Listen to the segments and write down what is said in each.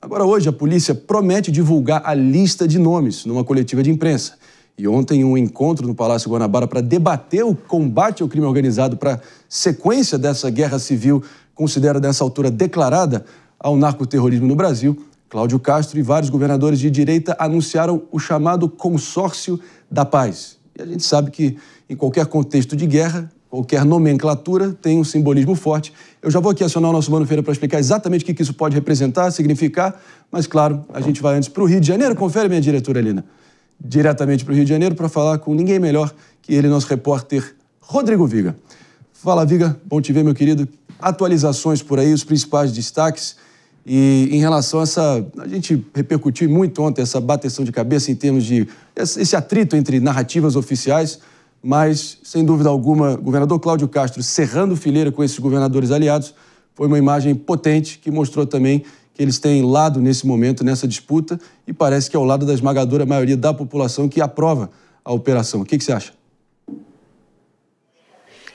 Agora, hoje, a polícia promete divulgar a lista de nomes numa coletiva de imprensa. E ontem, um encontro no Palácio Guanabara para debater o combate ao crime organizado para sequência dessa guerra civil, considera nessa altura declarada ao narcoterrorismo no Brasil. Cláudio Castro e vários governadores de direita anunciaram o chamado Consórcio da Paz. E a gente sabe que, em qualquer contexto de guerra, qualquer nomenclatura tem um simbolismo forte. Eu já vou aqui acionar o nosso Mano Feira para explicar exatamente o que isso pode representar, significar, mas, claro, a gente vai antes para o Rio de Janeiro. Confere, minha diretora Helena. Diretamente para o Rio de Janeiro para falar com ninguém melhor que ele, nosso repórter Rodrigo Viga. Fala, Viga. Bom te ver, meu querido. Atualizações por aí, os principais destaques. E em relação a essa... A gente repercutiu muito ontem essa bateção de cabeça em termos de... esse atrito entre narrativas oficiais, mas, sem dúvida alguma, o governador Cláudio Castro cerrando fileira com esses governadores aliados foi uma imagem potente que mostrou também que eles têm lado nesse momento, nessa disputa, e parece que é ao lado da esmagadora maioria da população que aprova a operação. O que você acha?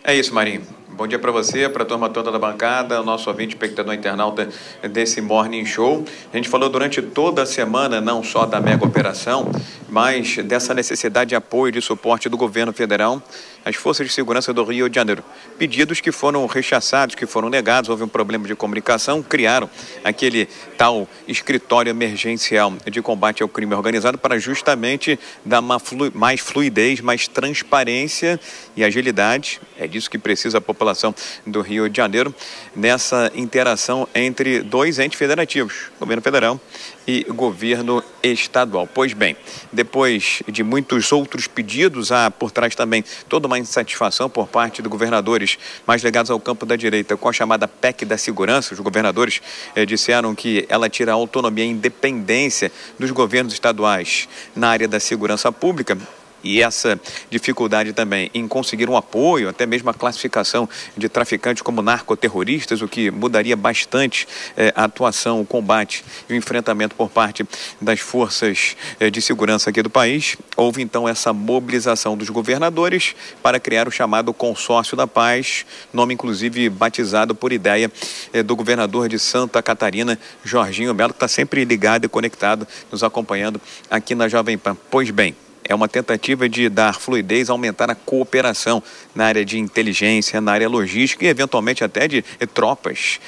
É isso, Marinho. Bom dia para você, para a turma toda da bancada, o nosso ouvinte, espectador internauta desse Morning Show. A gente falou durante toda a semana, não só da mega operação, mas dessa necessidade de apoio e de suporte do governo federal às forças de segurança do Rio de Janeiro. Pedidos que foram rechaçados, que foram negados, houve um problema de comunicação, criaram aquele tal escritório emergencial de combate ao crime organizado para justamente dar mais fluidez, mais transparência e agilidade. É disso que precisa a população do Rio de Janeiro, nessa interação entre dois entes federativos, governo federal e governo estadual. Pois bem, depois de muitos outros pedidos, há por trás também toda uma insatisfação por parte de governadores mais ligados ao campo da direita com a chamada PEC da segurança. Os governadores disseram que ela tira a autonomia e independência dos governos estaduais na área da segurança pública. E essa dificuldade também em conseguir um apoio, até mesmo a classificação de traficantes como narcoterroristas, o que mudaria bastante a atuação, o combate e o enfrentamento por parte das forças de segurança aqui do país. Houve então essa mobilização dos governadores para criar o chamado Consórcio da Paz, nome inclusive batizado por ideia do governador de Santa Catarina, Jorginho Melo, que está sempre ligado e conectado, nos acompanhando aqui na Jovem Pan. Pois bem, é uma tentativa de dar fluidez, aumentar a cooperação na área de inteligência, na área logística e, eventualmente, até de tropas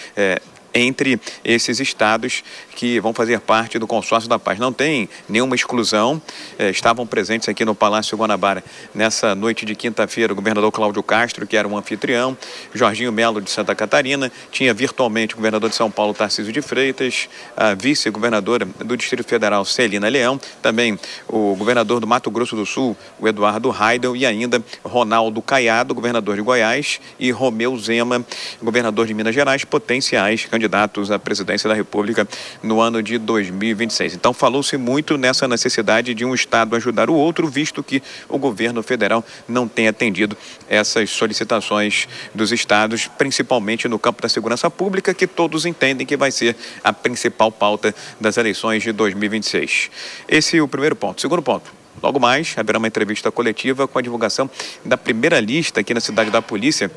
entre esses estados que vão fazer parte do Consórcio da Paz. Não tem nenhuma exclusão. Estavam presentes aqui no Palácio Guanabara nessa noite de quinta-feira o governador Cláudio Castro, que era um anfitrião, Jorginho Melo de Santa Catarina, tinha virtualmente o governador de São Paulo, Tarcísio de Freitas, a vice-governadora do Distrito Federal, Celina Leão, também o governador do Mato Grosso do Sul, o Eduardo Raidel, e ainda Ronaldo Caiado, governador de Goiás, e Romeu Zema, governador de Minas Gerais, potenciais candidatos à presidência da República no ano de 2026. Então, falou-se muito nessa necessidade de um Estado ajudar o outro, visto que o governo federal não tem atendido essas solicitações dos estados, principalmente no campo da segurança pública, que todos entendem que vai ser a principal pauta das eleições de 2026. Esse é o primeiro ponto. Segundo ponto. Logo mais, haverá uma entrevista coletiva com a divulgação da primeira lista aqui na cidade da polícia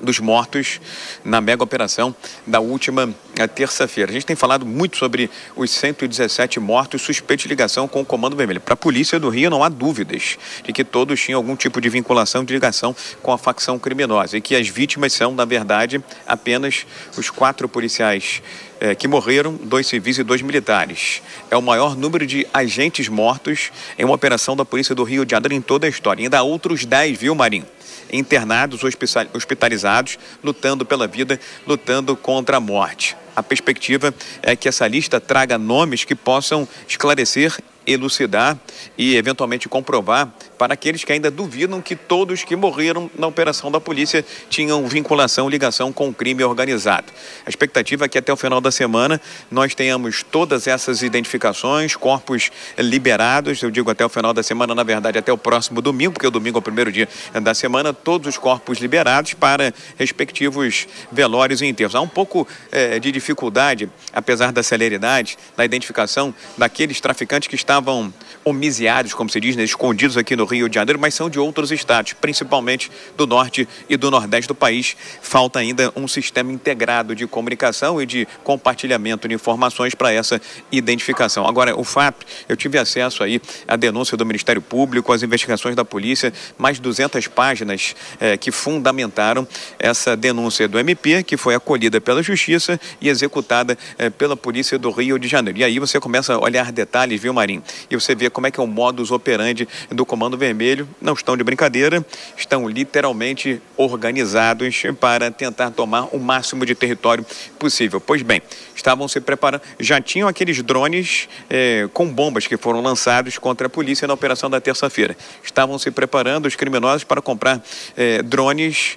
dos mortos na mega operação da última terça-feira. A gente tem falado muito sobre os 117 mortos suspeitos de ligação com o Comando Vermelho. Para a polícia do Rio não há dúvidas de que todos tinham algum tipo de vinculação, de ligação com a facção criminosa e que as vítimas são, na verdade, apenas os 4 policiais que morreram, 2 civis e 2 militares. É o maior número de agentes mortos em uma operação da polícia do Rio de Janeiro em toda a história. Ainda há outros 10, viu, Marinho? Internados, hospitalizados, lutando pela vida, lutando contra a morte. A perspectiva é que essa lista traga nomes que possam esclarecer, elucidar e eventualmente comprovar para aqueles que ainda duvidam que todos que morreram na operação da polícia tinham vinculação, ligação com o crime organizado. A expectativa é que até o final da semana nós tenhamos todas essas identificações, corpos liberados, eu digo até o final da semana, na verdade até o próximo domingo, porque o domingo é o primeiro dia da semana, todos os corpos liberados para respectivos velórios e enterros. Há um pouco de dificuldade dificuldade, apesar da celeridade, na identificação daqueles traficantes que estavam homiziados, como se diz, né, escondidos aqui no Rio de Janeiro, mas são de outros estados, principalmente do norte e do nordeste do país. Falta ainda um sistema integrado de comunicação e de compartilhamento de informações para essa identificação. Agora, o fato, eu tive acesso aí à denúncia do Ministério Público, às investigações da polícia, mais de 200 páginas que fundamentaram essa denúncia do MP, que foi acolhida pela Justiça e executada pela Polícia do Rio de Janeiro. E aí você começa a olhar detalhes, viu, Marinho? E você vê como é que é o modus operandi do Comando Vermelho. Não estão de brincadeira, estão literalmente organizados para tentar tomar o máximo de território possível. Pois bem, estavam se preparando, já tinham aqueles drones com bombas que foram lançados contra a polícia na operação da terça-feira. Estavam se preparando os criminosos para comprar drones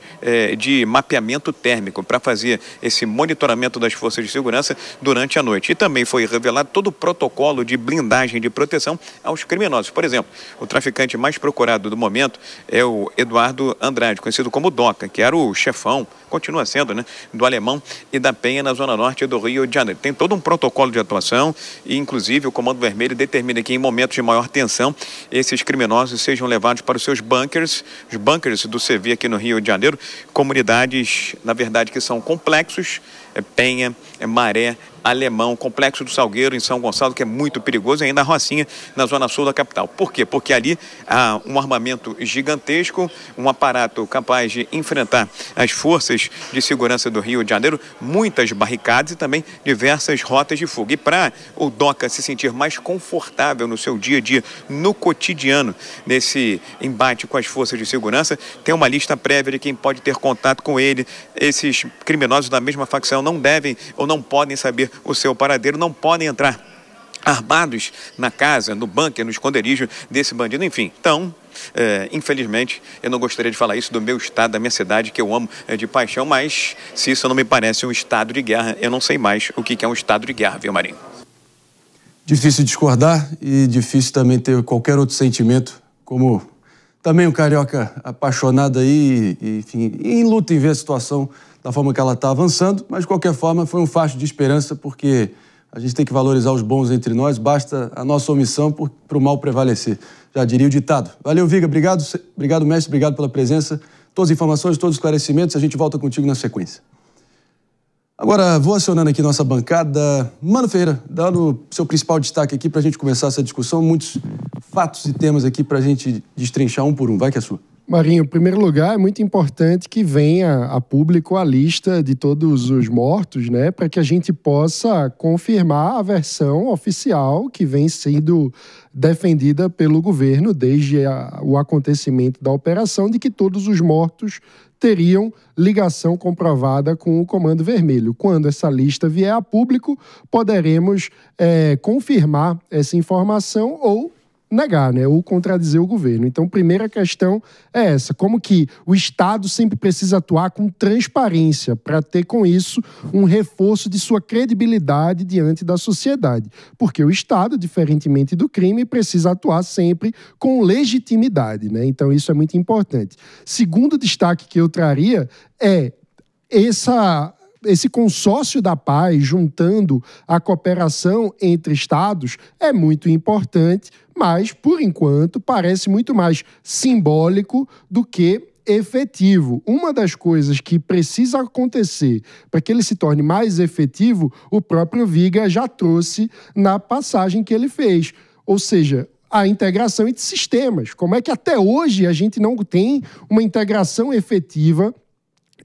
de mapeamento térmico para fazer esse monitoramento das forças de segurança durante a noite. E também foi revelado todo o protocolo de blindagem de proteção aos criminosos. Por exemplo, o traficante mais procurado do momento é o Eduardo Andrade, conhecido como Doca, que era o chefão, continua sendo, né, do Alemão e da Penha na zona norte do Rio de Janeiro. Tem todo um protocolo de atuação e, inclusive, o Comando Vermelho determina que em momentos de maior tensão, esses criminosos sejam levados para os seus bunkers, os bunkers do CV aqui no Rio de Janeiro, comunidades, na verdade, que são complexos, Penha, Maré, Alemão, Complexo do Salgueiro, em São Gonçalo, que é muito perigoso, e ainda a Rocinha, na zona sul da capital. Por quê? Porque ali há um armamento gigantesco, um aparato capaz de enfrentar as forças de segurança do Rio de Janeiro, muitas barricadas e também diversas rotas de fuga. E para o Doca se sentir mais confortável no seu dia a dia, no cotidiano, nesse embate com as forças de segurança, tem uma lista prévia de quem pode ter contato com ele. Esses criminosos da mesma facção não devem ou não podem saber o seu paradeiro, não podem entrar armados na casa, no bunker, no esconderijo desse bandido, enfim. Então, infelizmente, eu não gostaria de falar isso do meu estado, da minha cidade, que eu amo de paixão, mas se isso não me parece um estado de guerra, eu não sei mais o que é um estado de guerra, viu, Marinho? Difícil discordar e difícil também ter qualquer outro sentimento, como também um carioca apaixonado aí, enfim, em luta em ver a situação da forma que ela está avançando, mas de qualquer forma foi um facho de esperança, porque a gente tem que valorizar os bons entre nós, basta a nossa omissão para o mal prevalecer. Já diria o ditado. Valeu, Viga, obrigado, mestre, obrigado pela presença. Todas as informações, todos os esclarecimentos, a gente volta contigo na sequência. Agora, vou acionando aqui nossa bancada. Mano Ferreira, dando o seu principal destaque aqui para a gente começar essa discussão, muitos fatos e temas aqui para a gente destrinchar um por um. Vai que é sua. Marinho, em primeiro lugar, é muito importante que venha a público a lista de todos os mortos, né, para que a gente possa confirmar a versão oficial que vem sendo defendida pelo governo desde o acontecimento da operação, de que todos os mortos teriam ligação comprovada com o Comando Vermelho. Quando essa lista vier a público, poderemos confirmar essa informação ou negar, né, ou contradizer o governo. Então, primeira questão é essa, como que o Estado sempre precisa atuar com transparência para ter com isso um reforço de sua credibilidade diante da sociedade. Porque o Estado, diferentemente do crime, precisa atuar sempre com legitimidade, né? Então, isso é muito importante. Segundo destaque que eu traria é esse consórcio da paz, juntando a cooperação entre estados, é muito importante, mas, por enquanto, parece muito mais simbólico do que efetivo. Uma das coisas que precisa acontecer para que ele se torne mais efetivo, o próprio Viga já trouxe na passagem que ele fez. Ou seja, a integração entre sistemas. Como é que até hoje a gente não tem uma integração efetiva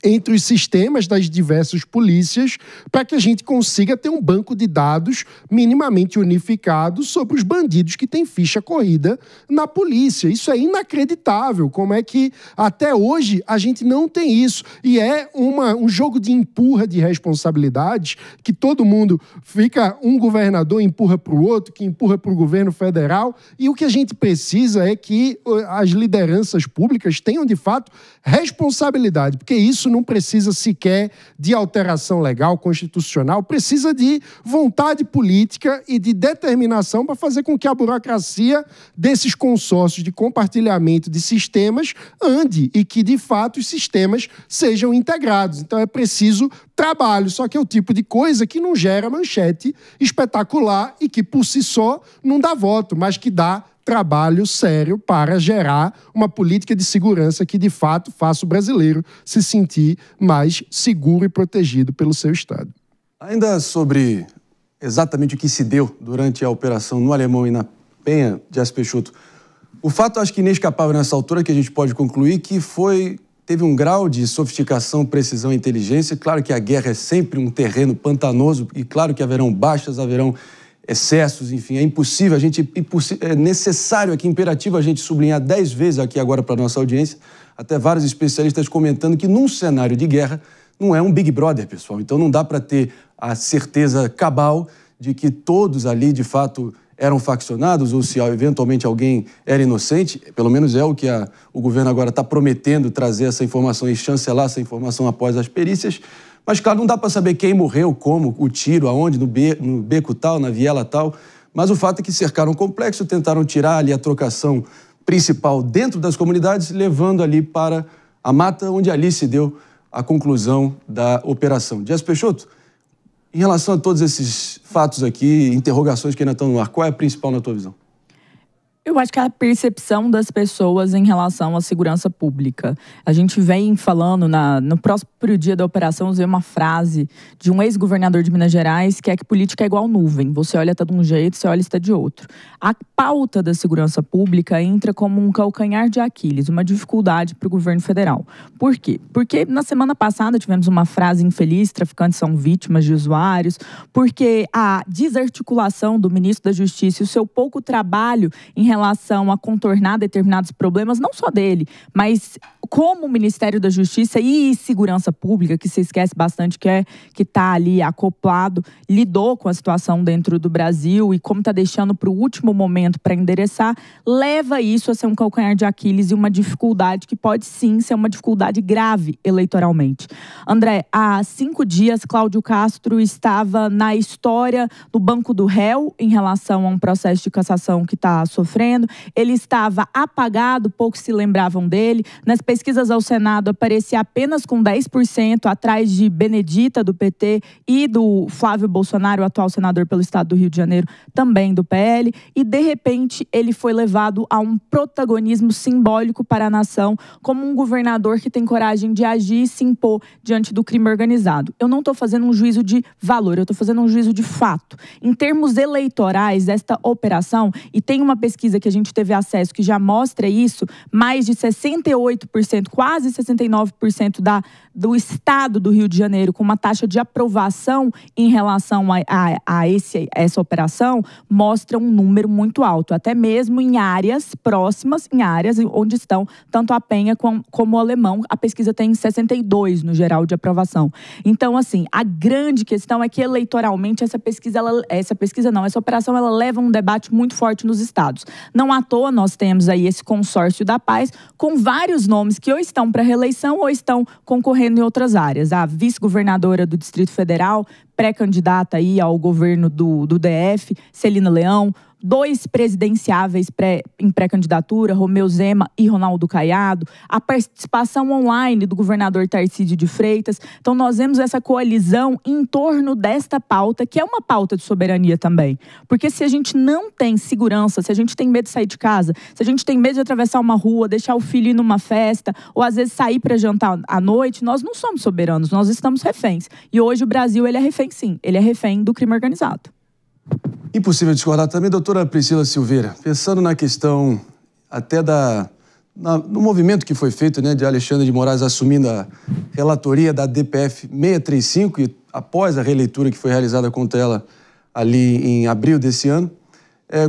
entre os sistemas das diversas polícias para que a gente consiga ter um banco de dados minimamente unificado sobre os bandidos que têm ficha corrida na polícia. Isso é inacreditável. Como é que até hoje a gente não tem isso? E é um jogo de empurra de responsabilidades que todo mundo fica, um governador empurra para o outro, que empurra para o governo federal, e o que a gente precisa é que as lideranças públicas tenham, de fato, responsabilidade, porque isso isso não precisa sequer de alteração legal, constitucional, precisa de vontade política e de determinação para fazer com que a burocracia desses consórcios de compartilhamento de sistemas ande e que, de fato, os sistemas sejam integrados. Então é preciso trabalho, só que é o tipo de coisa que não gera manchete espetacular e que, por si só, não dá voto, mas que dá trabalho sério para gerar uma política de segurança que, de fato, faça o brasileiro se sentir mais seguro e protegido pelo seu Estado. Ainda sobre exatamente o que se deu durante a operação no Alemão e na Penha de Aécio Peixoto, o fato, acho que inescapável nessa altura, que a gente pode concluir que teve um grau de sofisticação, precisão e inteligência. Claro que a guerra é sempre um terreno pantanoso e claro que haverão baixas, haverão excessos, enfim, é necessário aqui, imperativo a gente sublinhar 10 vezes aqui agora para a nossa audiência, até vários especialistas comentando que num cenário de guerra não é um Big Brother, pessoal. Então não dá para ter a certeza cabal de que todos ali, de fato, eram faccionados ou se eventualmente alguém era inocente. Pelo menos é o que o governo agora está prometendo, trazer essa informação e chancelar essa informação após as perícias. Mas, claro, não dá para saber quem morreu, como, o tiro, aonde, no beco tal, na viela tal. Mas o fato é que cercaram o complexo, tentaram tirar ali a trocação principal dentro das comunidades, levando ali para a mata, onde ali se deu a conclusão da operação. Aécio Peixoto, em relação a todos esses fatos aqui, interrogações que ainda estão no ar, qual é a principal na tua visão? Eu acho que é a percepção das pessoas em relação à segurança pública. A gente vem falando, no próprio dia da operação, usei uma frase de um ex-governador de Minas Gerais, que é que política é igual nuvem. Você olha está de um jeito, você olha está de outro. A pauta da segurança pública entra como um calcanhar de Aquiles, uma dificuldade para o governo federal. Por quê? Porque na semana passada tivemos uma frase infeliz, traficantes são vítimas de usuários, porque a desarticulação do ministro da Justiça e o seu pouco trabalho em relação a contornar determinados problemas, não só dele, mas como o Ministério da Justiça e Segurança Pública, que se esquece bastante que está ali acoplado, lidou com a situação dentro do Brasil e como está deixando para o último momento para endereçar, leva isso a ser um calcanhar de Aquiles e uma dificuldade que pode sim ser uma dificuldade grave eleitoralmente. André, há 5 dias, Cláudio Castro estava na história do Banco do Réu em relação a um processo de cassação que está sofrendo. Ele estava apagado, poucos se lembravam dele. Nas pesquisas ao Senado, aparecia apenas com 10%, atrás de Benedita, do PT, e do Flávio Bolsonaro, o atual senador pelo estado do Rio de Janeiro, também do PL. E, de repente, ele foi levado a um protagonismo simbólico para a nação, como um governador que tem coragem de agir e se impor diante do crime organizado. Eu não estou fazendo um juízo de valor, eu estou fazendo um juízo de fato. Em termos eleitorais, esta operação, e tem uma pesquisa que a gente teve acesso que já mostra isso, mais de 68%, quase 69% do estado do Rio de Janeiro, com uma taxa de aprovação em relação a essa operação, mostra um número muito alto, até mesmo em áreas próximas, em áreas onde estão tanto a Penha como o Alemão. A pesquisa tem 62% no geral de aprovação. Então, assim, a grande questão é que eleitoralmente essa operação ela leva um debate muito forte nos estados. Não à toa nós temos aí esse consórcio da paz com vários nomes que ou estão para reeleição ou estão concorrendo em outras áreas. A vice-governadora do Distrito Federal, pré-candidata aí ao governo do DF, Celina Leão, 2 presidenciáveis em pré-candidatura, Romeu Zema e Ronaldo Caiado, a participação online do governador Tarcísio de Freitas. Então nós vemos essa coalizão em torno desta pauta, que é uma pauta de soberania também. Porque se a gente não tem segurança, se a gente tem medo de sair de casa, se a gente tem medo de atravessar uma rua, deixar o filho ir numa festa, ou às vezes sair para jantar à noite, nós não somos soberanos, nós estamos reféns. E hoje o Brasil, ele é refém sim, ele é refém do crime organizado. Impossível discordar também, doutora Priscila Silveira, pensando na questão até no movimento que foi feito, né, de Alexandre de Moraes assumindo a relatoria da DPF 635 e após a releitura que foi realizada contra ela ali em abril desse ano.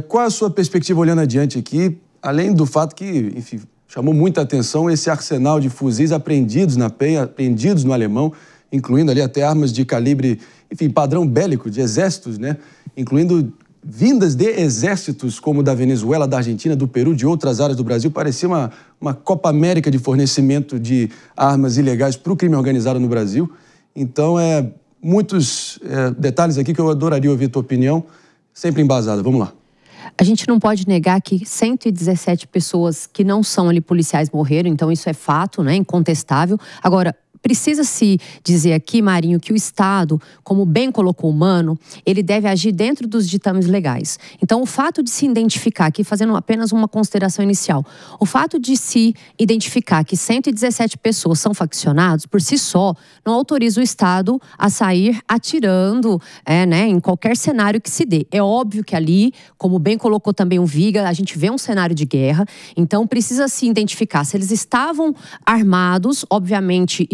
Qual a sua perspectiva olhando adiante aqui, além do fato que, enfim, chamou muita atenção esse arsenal de fuzis apreendidos na Penha, apreendidos no Alemão, incluindo ali até armas de calibre, enfim, padrão bélico, de exércitos, né? Incluindo vindas de exércitos como o da Venezuela, da Argentina, do Peru, de outras áreas do Brasil. Parecia uma Copa América de fornecimento de armas ilegais para o crime organizado no Brasil. Então, muitos detalhes aqui que eu adoraria ouvir a tua opinião, sempre embasada. Vamos lá. A gente não pode negar que 117 pessoas que não são ali policiais morreram, então isso é fato, né, incontestável. Agora, precisa-se dizer aqui, Marinho, que o Estado, como bem colocou o Mano, ele deve agir dentro dos ditames legais. Então, o fato de se identificar, aqui fazendo apenas uma consideração inicial, o fato de se identificar que 117 pessoas são faccionados, por si só, não autoriza o Estado a sair atirando em qualquer cenário que se dê. É óbvio que ali, como bem colocou também o Viga, a gente vê um cenário de guerra, então precisa se identificar se eles estavam armados, obviamente,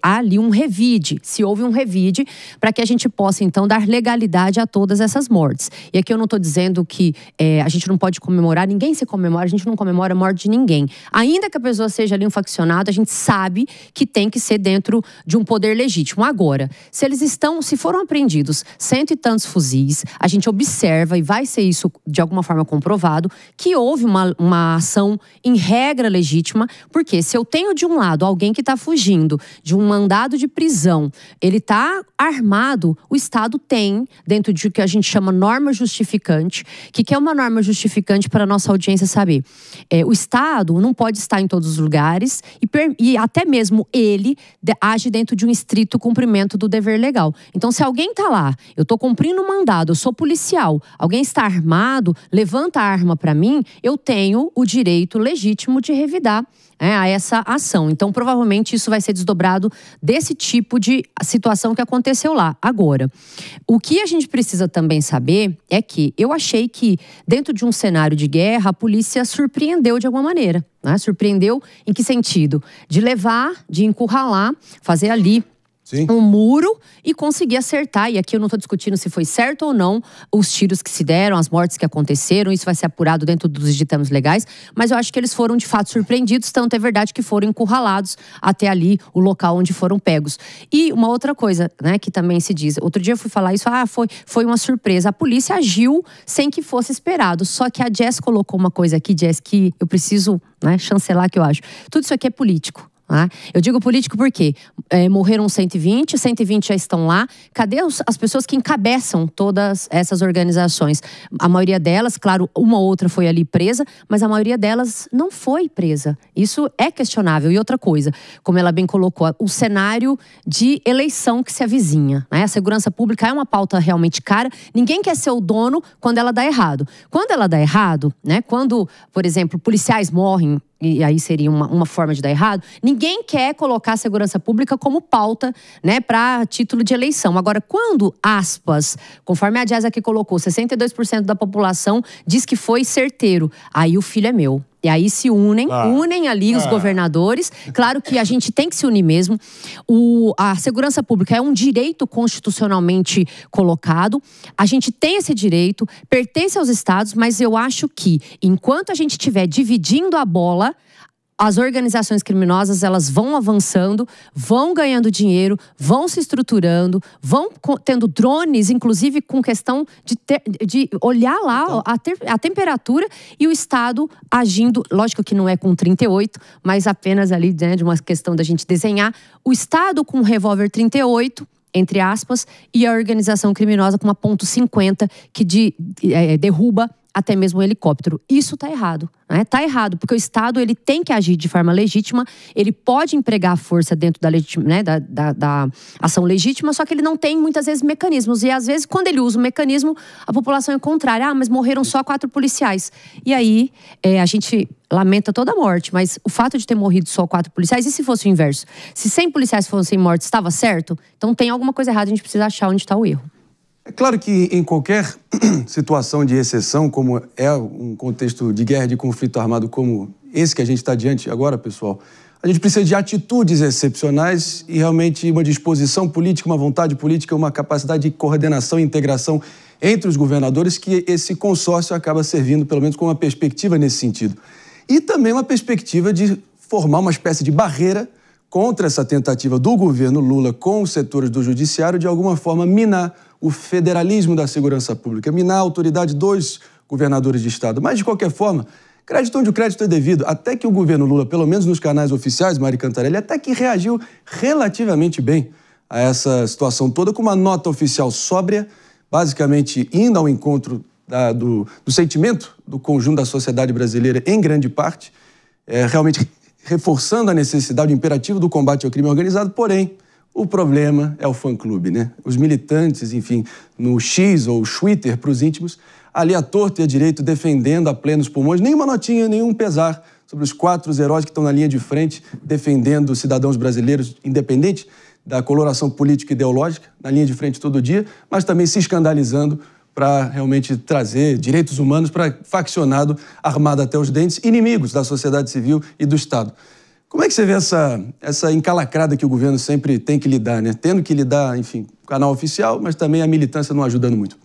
há ali um revide, se houve um revide, para que a gente possa, então, dar legalidade a todas essas mortes. E aqui eu não estou dizendo que a gente não pode comemorar, ninguém se comemora, a gente não comemora a morte de ninguém. Ainda que a pessoa seja ali um faccionado, a gente sabe que tem que ser dentro de um poder legítimo. Agora, se foram apreendidos 100 e tantos fuzis, a gente observa, e vai ser isso de alguma forma comprovado, que houve uma ação em regra legítima, porque se eu tenho de um lado alguém que está fugindo de um mandado de prisão, ele está armado, o Estado tem, dentro de o que a gente chama norma justificante. O que é uma norma justificante para a nossa audiência saber? O Estado não pode estar em todos os lugares e até mesmo ele age dentro de um estrito cumprimento do dever legal. Então, se alguém está lá, eu estou cumprindo um mandado, eu sou policial, alguém está armado, levanta a arma para mim, eu tenho o direito legítimo de revidar a essa ação. Então, provavelmente, isso vai ser desdobrado desse tipo de situação que aconteceu lá. Agora, o que a gente precisa também saber é que eu achei que, dentro de um cenário de guerra, a polícia surpreendeu de alguma maneira. Né? Surpreendeu em que sentido? De levar, de encurralar, fazer ali um muro e conseguir acertar. E aqui eu não estou discutindo se foi certo ou não os tiros que se deram, as mortes que aconteceram. Isso vai ser apurado dentro dos ditames legais. Mas eu acho que eles foram de fato surpreendidos. Tanto é verdade que foram encurralados até ali o local onde foram pegos. E uma outra coisa, né, que também se diz. Outro dia eu fui falar isso, foi uma surpresa. A polícia agiu sem que fosse esperado. Só que a Jess colocou uma coisa aqui, Jess, que eu preciso chancelar, que eu acho. Tudo isso aqui é político. Eu digo político porque morreram 120 já estão lá. Cadê as pessoas que encabeçam todas essas organizações? A maioria delas, claro, uma ou outra foi ali presa, mas a maioria delas não foi presa. Isso é questionável. E outra coisa, como ela bem colocou, o cenário de eleição que se avizinha. A segurança pública é uma pauta realmente cara. Ninguém quer ser o dono quando ela dá errado. Quando ela dá errado, quando, por exemplo, policiais morrem, e aí seria uma forma de dar errado, ninguém quer colocar a segurança pública como pauta, para título de eleição. Agora, quando, aspas, conforme a Jazz aqui colocou, 62% da população diz que foi certeiro, aí o filho é meu. E aí se unem ali os governadores. Claro que a gente tem que se unir mesmo. A segurança pública é um direito constitucionalmente colocado. A gente tem esse direito, pertence aos estados, mas eu acho que enquanto a gente estiver dividindo a bola, as organizações criminosas, elas vão avançando, vão ganhando dinheiro, vão se estruturando, vão tendo drones, inclusive com questão de olhar lá a temperatura e o Estado agindo, lógico que não é com 38, mas apenas ali, de uma questão da gente desenhar, o Estado com um revólver 38, entre aspas, e a organização criminosa com uma .50 que derruba até mesmo um helicóptero. Isso está errado. Está errado, porque o Estado ele tem que agir de forma legítima, ele pode empregar a força dentro da ação legítima, só que ele não tem, muitas vezes, mecanismos. E, às vezes, quando ele usa o mecanismo, a população é contrária. Mas morreram só 4 policiais. E aí, a gente lamenta toda a morte, mas o fato de ter morrido só 4 policiais, e se fosse o inverso? Se 100 policiais fossem mortos, estava certo? Então tem alguma coisa errada, a gente precisa achar onde está o erro. É claro que em qualquer situação de exceção, como é um contexto de guerra, de conflito armado como esse que a gente está diante agora, pessoal, a gente precisa de atitudes excepcionais e realmente uma disposição política, uma vontade política, uma capacidade de coordenação e integração entre os governadores, que esse consórcio acaba servindo, pelo menos, com uma perspectiva nesse sentido. E também uma perspectiva de formar uma espécie de barreira contra essa tentativa do governo Lula com os setores do judiciário de alguma forma minar o federalismo da segurança pública, minar a autoridade dos governadores de estado. Mas, de qualquer forma, crédito onde o crédito é devido. Até que o governo Lula, pelo menos nos canais oficiais, Mari Cantarelli, até que reagiu relativamente bem a essa situação toda, com uma nota oficial sóbria, basicamente indo ao encontro do sentimento do conjunto da sociedade brasileira, em grande parte, realmente reforçando a necessidade, o imperativo do combate ao crime organizado. Porém, o problema é o fã-clube, né? Os militantes, enfim, no X ou Twitter para os íntimos, ali à torto e à direito, defendendo a plenos pulmões, nenhuma notinha, nenhum pesar sobre os 4 heróis que estão na linha de frente, defendendo os cidadãos brasileiros, independente da coloração política e ideológica, na linha de frente todo dia, mas também se escandalizando para realmente trazer direitos humanos para faccionado, armado até os dentes, inimigos da sociedade civil e do Estado. Como é que você vê essa encalacrada que o governo sempre tem que lidar, né? Tendo que lidar, enfim, com o canal oficial, mas também a militância não ajudando muito.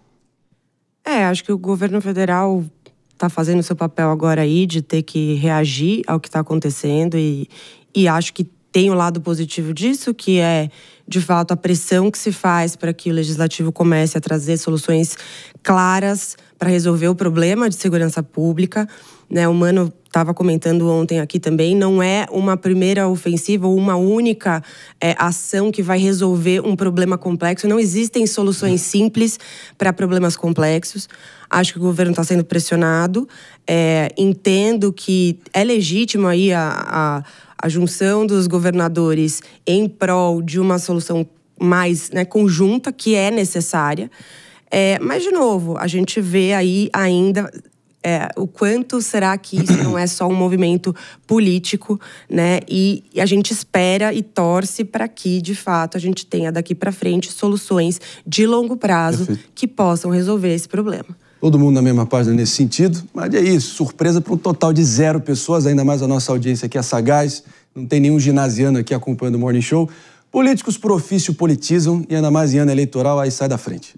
Acho que o governo federal está fazendo o seu papel agora aí de ter que reagir ao que está acontecendo e acho que tem o lado positivo disso, que é, de fato, a pressão que se faz para que o legislativo comece a trazer soluções claras para resolver o problema de segurança pública, né? O Mano estava comentando ontem aqui também, não é uma primeira ofensiva ou uma única ação que vai resolver um problema complexo. Não existem soluções simples para problemas complexos. Acho que o governo está sendo pressionado. Entendo que é legítimo aí a junção dos governadores em prol de uma solução mais, né, conjunta, que é necessária. Mas, de novo, a gente vê aí ainda o quanto será que isso não é só um movimento político, né? E a gente espera e torce para que, de fato, a gente tenha daqui para frente soluções de longo prazo que possam resolver esse problema. Todo mundo na mesma página nesse sentido, mas é isso, surpresa para um total de 0 pessoas, ainda mais a nossa audiência aqui é sagaz, não tem nenhum ginasiano aqui acompanhando o Morning Show. Políticos por ofício politizam e ainda mais em ano eleitoral, aí sai da frente.